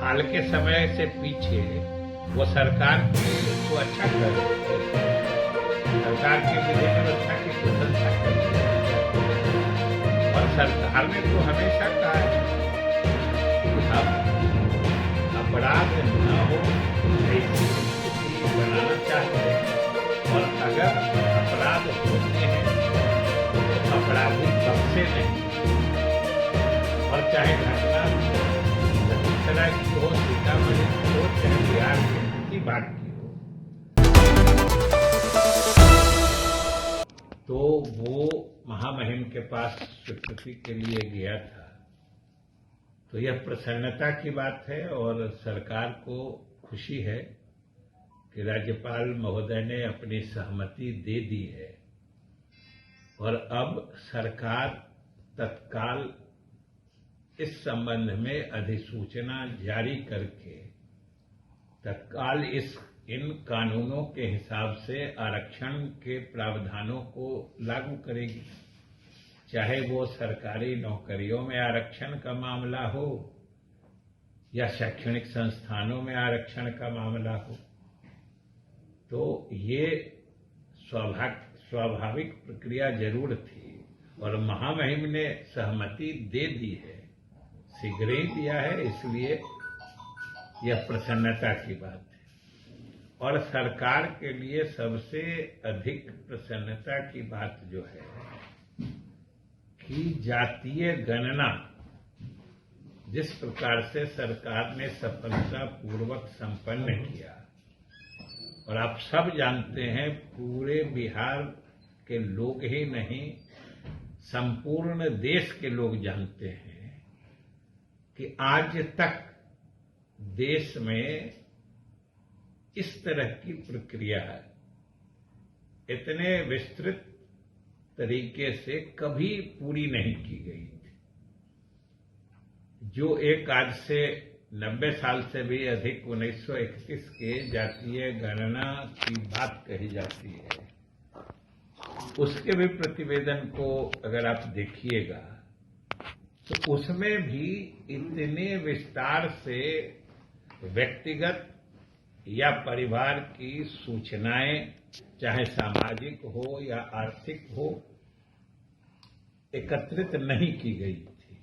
हाल के समय से पीछे वो सरकार को अच्छा कर रहे थे, सरकार की विधि व्यवस्था की प्रशंसा कर रहे थे। और सरकार ने तो हमेशा कहा है कि हम अपराध न हो ऐसी स्थिति बनाना चाहते हैं, और अगर अपराध होते हैं तो अपराधी बख्शे नहीं, और चाहे घटना लखीसराय की हो, सीतामढ़ी की हो, चाहे बिहार की किसी बात की हो, तो वो महामहिम के पास स्वीकृति के लिए गया था। तो यह प्रसन्नता की बात है और सरकार को खुशी है कि राज्यपाल महोदय ने अपनी सहमति दे दी है, और अब सरकार तत्काल इस संबंध में अधिसूचना जारी करके तत्काल इन कानूनों के हिसाब से आरक्षण के प्रावधानों को लागू करेगी, चाहे वो सरकारी नौकरियों में आरक्षण का मामला हो या शैक्षणिक संस्थानों में आरक्षण का मामला हो। तो ये स्वाभाविक प्रक्रिया जरूर थी, और महामहिम ने सहमति दे दी है, शीघ्र ही दिया है, इसलिए यह प्रसन्नता की बात है। और सरकार के लिए सबसे अधिक प्रसन्नता की बात जो है कि जातीय गणना जिस प्रकार से सरकार ने सफलतापूर्वक संपन्न किया, और आप सब जानते हैं, पूरे बिहार के लोग ही नहीं, संपूर्ण देश के लोग जानते हैं कि आज तक देश में इस तरह की प्रक्रिया इतने विस्तृत तरीके से कभी पूरी नहीं की गई थी। जो एक आज से 90 साल से भी अधिक 1931 के जातीय गणना की बात कही जाती है, उसके भी प्रतिवेदन को अगर आप देखिएगा तो उसमें भी इतने विस्तार से व्यक्तिगत या परिवार की सूचनाएं, चाहे सामाजिक हो या आर्थिक हो, एकत्रित नहीं की गई थी।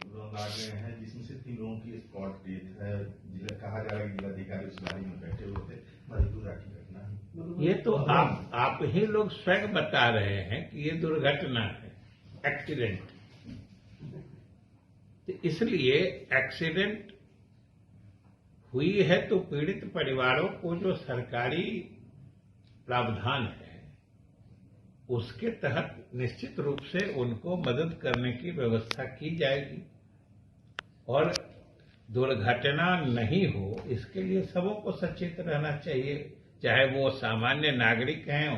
लोग आ गए हैं जिसमें से 3 लोगों की स्पॉट डेथ है, कहा जा रहा है कि जिलाधिकारी उस गाड़ी में बैठे हुए थे, मधेपुरा की घटना है। ये तो आप ही लोग स्वयं बता रहे हैं कि ये दुर्घटना है, एक्सीडेंट। तो इसलिए एक्सीडेंट हुई है तो पीड़ित परिवारों को जो सरकारी प्रावधान है उसके तहत निश्चित रूप से उनको मदद करने की व्यवस्था की जाएगी, और दुर्घटना नहीं हो इसके लिए सबों को सचेत रहना चाहिए, चाहे वो सामान्य नागरिक हैं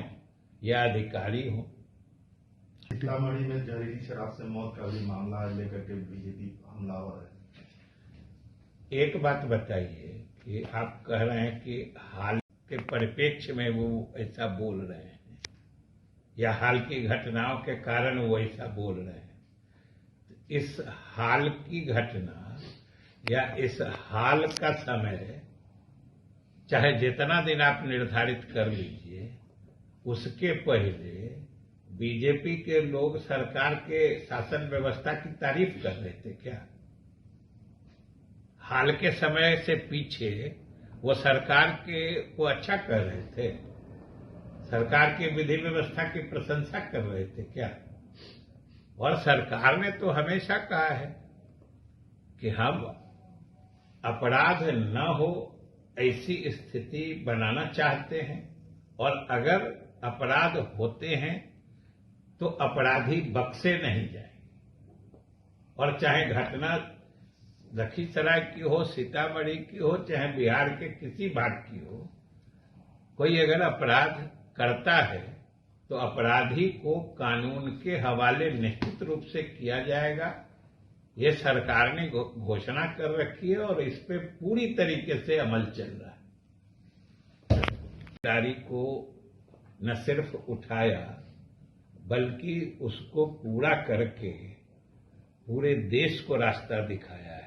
या अधिकारी हों। सीतामढ़ी में जहरीली शराब से मौत का भी मामला लेकर के बीजेपी हमलावर है। एक बात बताइए कि आप कह रहे हैं कि हाल के परिप्रेक्ष्य में वो ऐसा बोल रहे हैं, या हाल की घटनाओं के कारण वो ऐसा बोल रहे हैं। इस हाल की घटना या इस हाल का समय, चाहे जितना दिन आप निर्धारित कर लीजिए, उसके पहले बीजेपी के लोग सरकार के शासन व्यवस्था की तारीफ कर रहे थे क्या? हाल के समय से पीछे वो सरकार को अच्छा कर रहे थे, सरकार की विधि व्यवस्था की प्रशंसा कर रहे थे क्या? और सरकार ने तो हमेशा कहा है कि हम अपराध न हो ऐसी स्थिति बनाना चाहते हैं, और अगर अपराध होते हैं तो अपराधी बख्शे नहीं जाए, और चाहे घटना लखीसराय की हो, सीतामढ़ी की हो, चाहे बिहार के किसी भाग की हो, कोई अगर अपराध करता है तो अपराधी को कानून के हवाले निश्चित रूप से किया जाएगा। ये सरकार ने घोषणा कर रखी है और इस पे पूरी तरीके से अमल चल रहा है। जिम्मेदारी को न सिर्फ उठाया बल्कि उसको पूरा करके पूरे देश को रास्ता दिखाया है।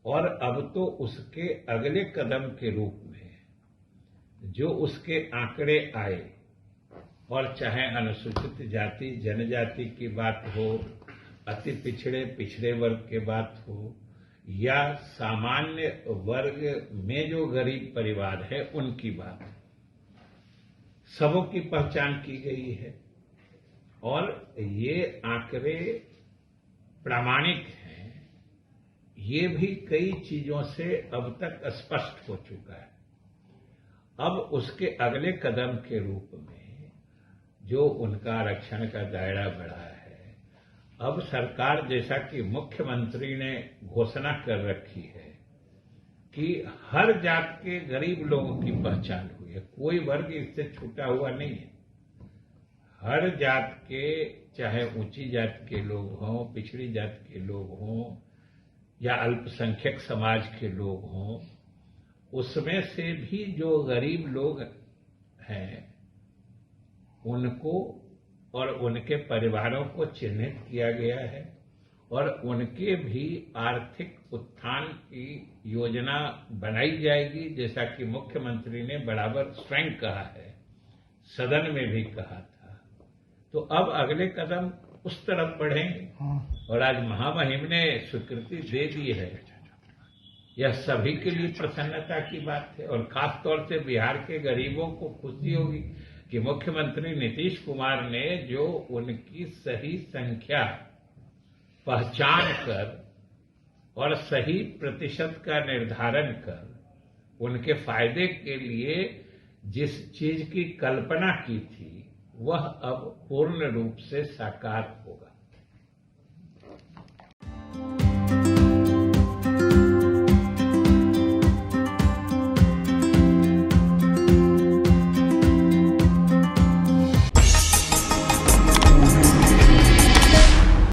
और अब तो उसके अगले कदम के रूप में जो उसके आंकड़े आए, और चाहे अनुसूचित जाति जनजाति की बात हो, अति पिछड़े पिछड़े वर्ग की बात हो, या सामान्य वर्ग में जो गरीब परिवार है उनकी बात, सबों की पहचान की गई है। और ये आंकड़े प्रामाणिक हैं। ये भी कई चीजों से अब तक स्पष्ट हो चुका है। अब उसके अगले कदम के रूप में जो उनका आरक्षण का दायरा बढ़ा है, अब सरकार, जैसा कि मुख्यमंत्री ने घोषणा कर रखी है कि हर जात के गरीब लोगों की पहचान हुई है, कोई वर्ग इससे छूटा हुआ नहीं है। हर जात के, चाहे ऊंची जात के लोग हों, पिछड़ी जात के लोग हों, या अल्पसंख्यक समाज के लोग हों, उसमें से भी जो गरीब लोग हैं उनको और उनके परिवारों को चिन्हित किया गया है, और उनके भी आर्थिक उत्थान की योजना बनाई जाएगी, जैसा कि मुख्यमंत्री ने बराबर स्वयं कहा है, सदन में भी कहा था। तो अब अगले कदम उस तरफ बढ़ेंगे, और आज महामहिम ने स्वीकृति दे दी है। यह सभी के लिए प्रसन्नता की बात है, और खास तौर से बिहार के गरीबों को खुशी होगी कि मुख्यमंत्री नीतीश कुमार ने जो उनकी सही संख्या पहचान कर और सही प्रतिशत का निर्धारण कर उनके फायदे के लिए जिस चीज की कल्पना की थी, वह अब पूर्ण रूप से साकार होगा।